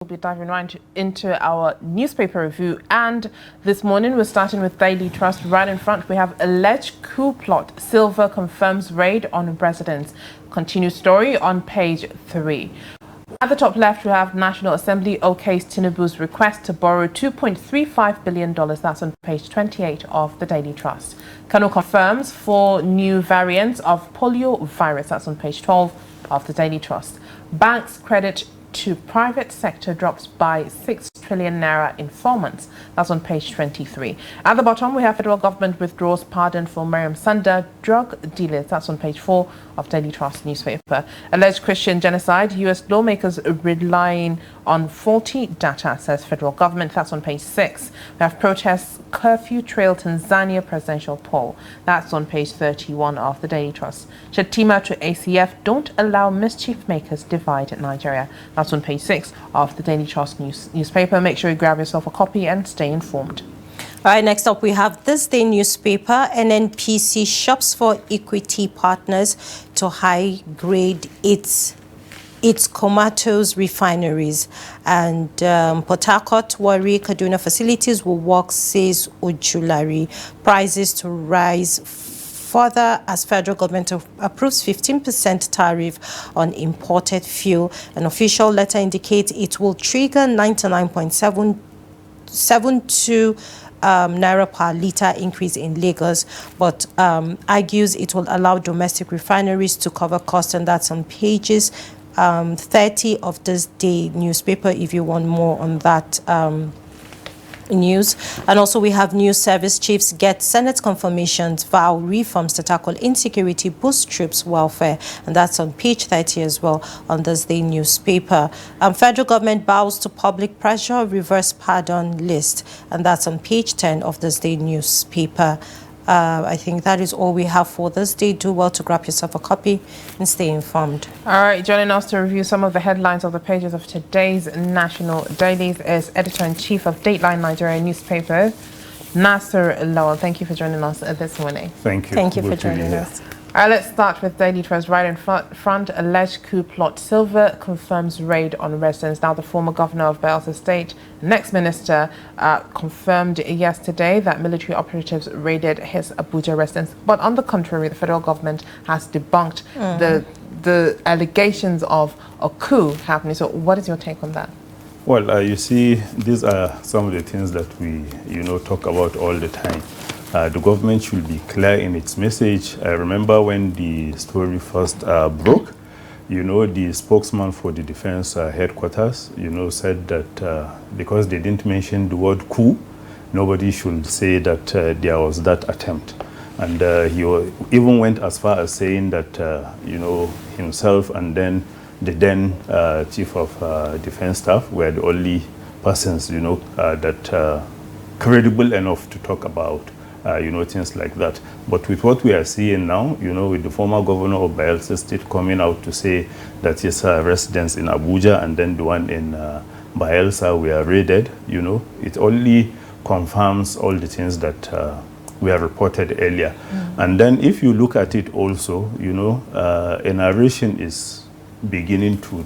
We'll be diving right into our newspaper review, and this morning we're starting with Daily Trust. Right in front we have alleged coup plot, Sylva confirms raid on residents. Continued story on page 3. At the top left we have National Assembly okays Tinubu's request to borrow $2.35 billion. That's on page 28 of the Daily Trust. Kano confirms 4 new variants of polio virus. That's on page 12 of the Daily Trust. Banks credit to private sector drops by 6 trillion naira in 4 months. That's on page 23. At the bottom, we have federal government withdraws pardon for Mariam Sanda drug dealers. That's on page 4 of Daily Trust newspaper. Alleged Christian genocide, U.S. lawmakers relying on faulty data, says federal government. That's on page 6. We have protests, curfew trail Tanzania presidential poll. That's on page 31 of the Daily Trust. Shetima to ACF, don't allow mischief makers divide Nigeria. That's on page 6 of the Daily Trust newspaper. Make sure you grab yourself a copy and stay informed. All right, next up we have this day newspaper. NNPC shops for equity partners to high-grade its Komatose refineries. And Port Harcourt, Warri, Kaduna facilities will work, says Ojulari. Prices to rise further as federal government approves 15% tariff on imported fuel. An official letter indicates it will trigger 99.72 naira per litre increase in Lagos, but argues it will allow domestic refineries to cover costs, and that's on pages 30 of this day newspaper if you want more on that news. And also we have news service chiefs get Senate confirmations, vow reforms to tackle insecurity, boost troops welfare, and that's on page 30 as well on this day newspaper. Federal government bows to public pressure, reverse pardon list, and that's on page 10 of this day newspaper. I think that is all we have for this day. Do well to grab yourself a copy and stay informed. All right, joining us to review some of the headlines of the pages of today's national dailies is Editor-in-Chief of Dateline Nigeria newspaper, Nasser Lawal. Thank you for joining us this morning. Thank you. Thank you for joining us. All right, let's start with Daily Trust. Right in front, alleged coup plot. Sylva confirms raid on residents. Now, the former governor of Bayelsa State, next minister, confirmed yesterday that military operatives raided his Abuja residence. But on the contrary, the federal government has debunked the allegations of a coup happening. So what is your take on that? Well, you see, these are some of the things that we, talk about all the time. The government should be clear in its message. I remember when the story first broke, the spokesman for the defense headquarters, said that because they didn't mention the word coup, nobody should say that there was that attempt. And he even went as far as saying that, himself and then the then chief of defense staff were the only persons, that credible enough to talk about things like that. But with what we are seeing now, with the former governor of Bayelsa State coming out to say that his residents in Abuja and then the one in Bayelsa were raided, it only confirms all the things that we have reported earlier. And then if you look at it also, a narration is beginning to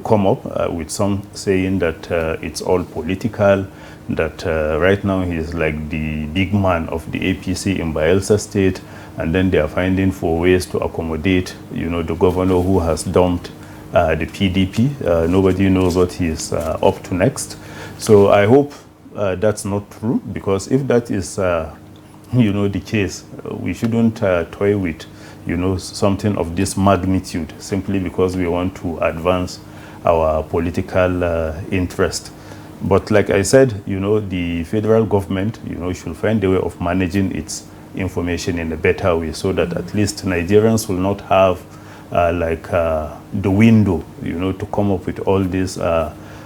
come up with some saying that it's all political, that right now he is like the big man of the APC in Bayelsa State, and then they are finding for ways to accommodate, the governor who has dumped the PDP. Nobody knows what he is up to next. So I hope that's not true, because if that is, the case, we shouldn't toy with, something of this magnitude simply because we want to advance our political interest. But like I said, the federal government, should find a way of managing its information in a better way so that at least Nigerians will not have the window, to come up with all these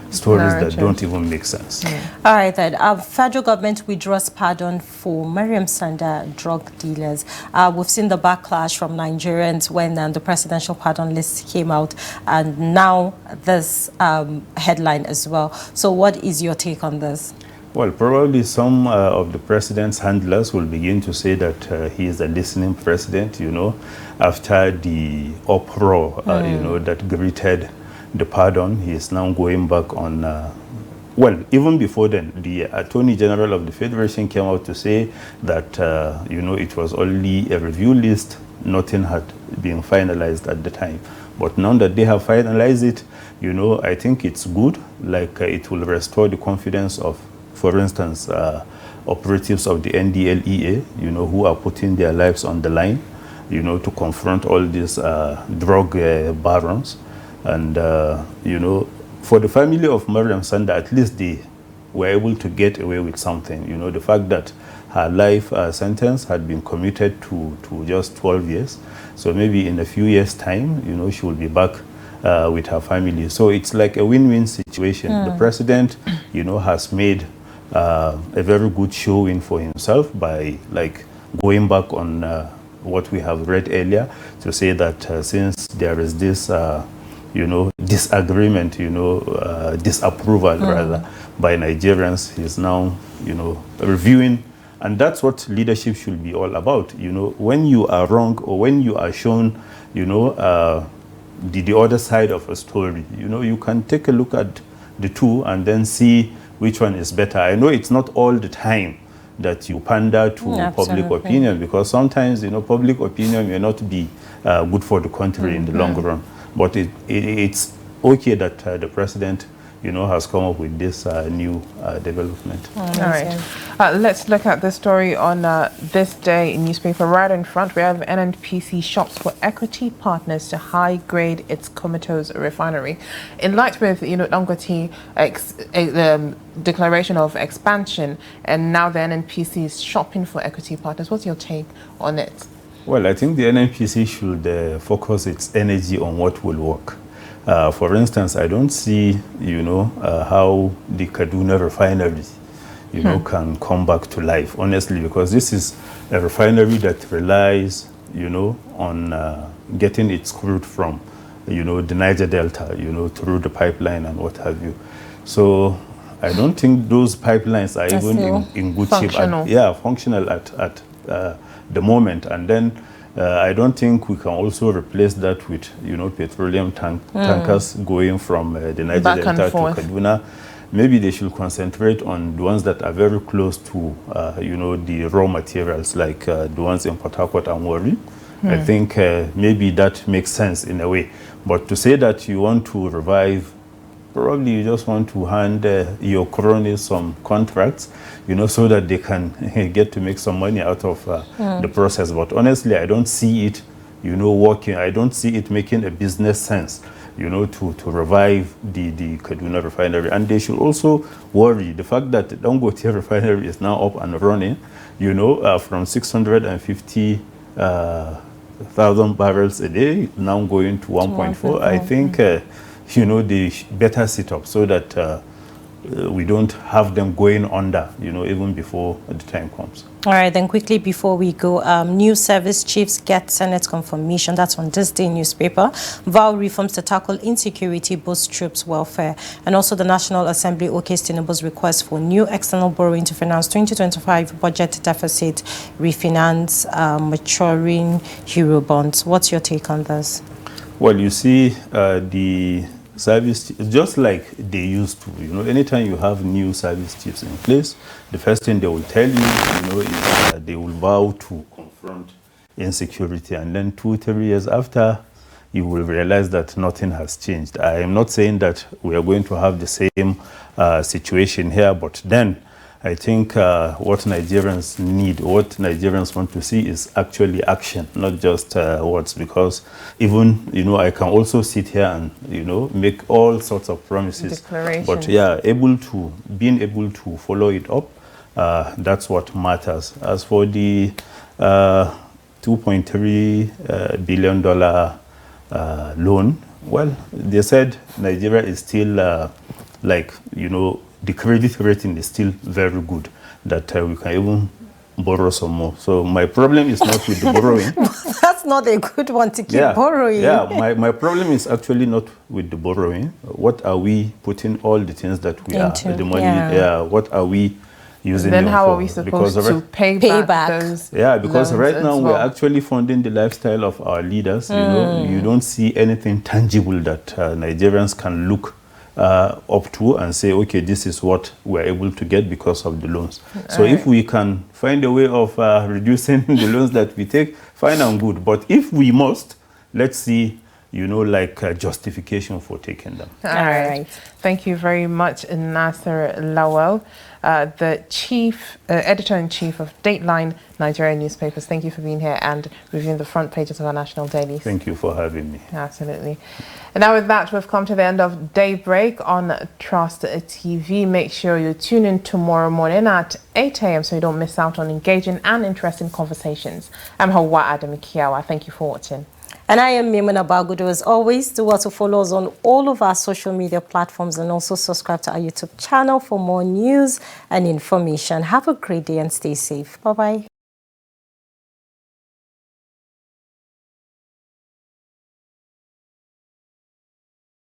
stories that don't even make sense. Yeah. All right, then. Federal government withdraws pardon for Mariam Sanda drug dealers. We've seen the backlash from Nigerians when the presidential pardon list came out, and now this headline as well. So what is your take on this? Well, probably some of the president's handlers will begin to say that he is a listening president, after the uproar, that greeted the pardon. He is now going back on, well, even before then, the Attorney General of the Federation came out to say that, it was only a review list. Nothing had been finalized at the time. But now that they have finalized it, I think it's good. Like, it will restore the confidence of, for instance, operatives of the NDLEA, who are putting their lives on the line, to confront all these drug barons. And, for the family of Mariam Sanda, at least they were able to get away with something. The fact that her life sentence had been commuted to just 12 years. So maybe in a few years' time, she will be back with her family. So it's like a win-win situation. The president, has made a very good showing for himself by going back on what we have read earlier to say that since there is this, disagreement, disapproval rather by Nigerians, he's now, reviewing. And that's what leadership should be all about. When you are wrong or when you are shown, the other side of a story, you can take a look at the two and then see which one is better. I know it's not all the time that you pander to public opinion, because sometimes, public opinion may not be good for the country in the long run. But it's okay that the president, has come up with this new development. All right. Let's look at the story on this day in newspaper. Right in front, we have NNPC shops for equity partners to high-grade its comatose refinery. In light with, Dangote declaration of expansion, and now the NNPC is shopping for equity partners. What's your take on it? Well, I think the NNPC should focus its energy on what will work. For instance, I don't see, how the Kaduna refinery, can come back to life, honestly, because this is a refinery that relies, on getting its crude from, the Niger Delta, through the pipeline and what have you. So I don't think those pipelines are even in good shape. Functional at the moment. And then I don't think we can also replace that with, petroleum tankers going from the Niger Delta to Kaduna. Maybe they should concentrate on the ones that are very close to, the raw materials, like the ones in Port Harcourt and Warri. I think maybe that makes sense in a way. But to say that you want to revive, probably you just want to hand your cronies some contracts, so that they can get to make some money out of the process. But honestly, I don't see it, working. I don't see it making a business sense, to revive the Kaduna refinery. And they should also worry the fact that the Dangote refinery is now up and running, from 650,000 barrels a day, now going to 1.4. I think, they better sit up so that we don't have them going under, even before the time comes. All right, then quickly before we go, new service chiefs get Senate confirmation. That's on this day newspaper. Vow reforms to tackle insecurity, boost troops' welfare. And also the National Assembly okay's Tinubu's request for new external borrowing to finance 2025 budget deficit, refinance maturing Euro bonds. What's your take on this? Well, you see, the service, just like they used to, anytime you have new service chiefs in place, the first thing they will tell you, is that they will vow to confront insecurity. And then 2-3 years after, you will realize that nothing has changed. I am not saying that we are going to have the same situation here, but then I think what Nigerians need, what Nigerians want to see is actually action, not just words. Because even, I can also sit here and, make all sorts of promises. But being able to follow it up, that's what matters. As for the $2.3 billion loan, well, they said Nigeria is still the credit rating is still very good, that we can even borrow some more. So my problem is not with the borrowing. That's not a good one to keep borrowing. Yeah, my problem is actually not with the borrowing. What are we putting all the things that we are, the money, what are we, using then them how for. are we supposed to pay back those Yeah, because loans right as now well? we're actually funding the lifestyle of our leaders. You know, you don't see anything tangible that Nigerians can look up to and say, okay, this is what we're able to get because of the loans. So if we can find a way of reducing the loans that we take, fine and good. But if we must, let's see, you know, like justification for taking them. All right. Thank you very much, Nasser Lawal, the chief editor-in-chief of Dateline Nigeria newspapers. Thank you for being here and reviewing the front pages of our national dailies. Thank you for having me. Absolutely. And now with that, we've come to the end of Daybreak on Trust TV. Make sure you tune in tomorrow morning at 8 a.m. so you don't miss out on engaging and interesting conversations. I'm Hawa Adamikiawa. Thank you for watching. And I am Maimuna Bagudu. As always, do also follow us on all of our social media platforms and also subscribe to our YouTube channel for more news and information. Have a great day and stay safe. Bye-bye.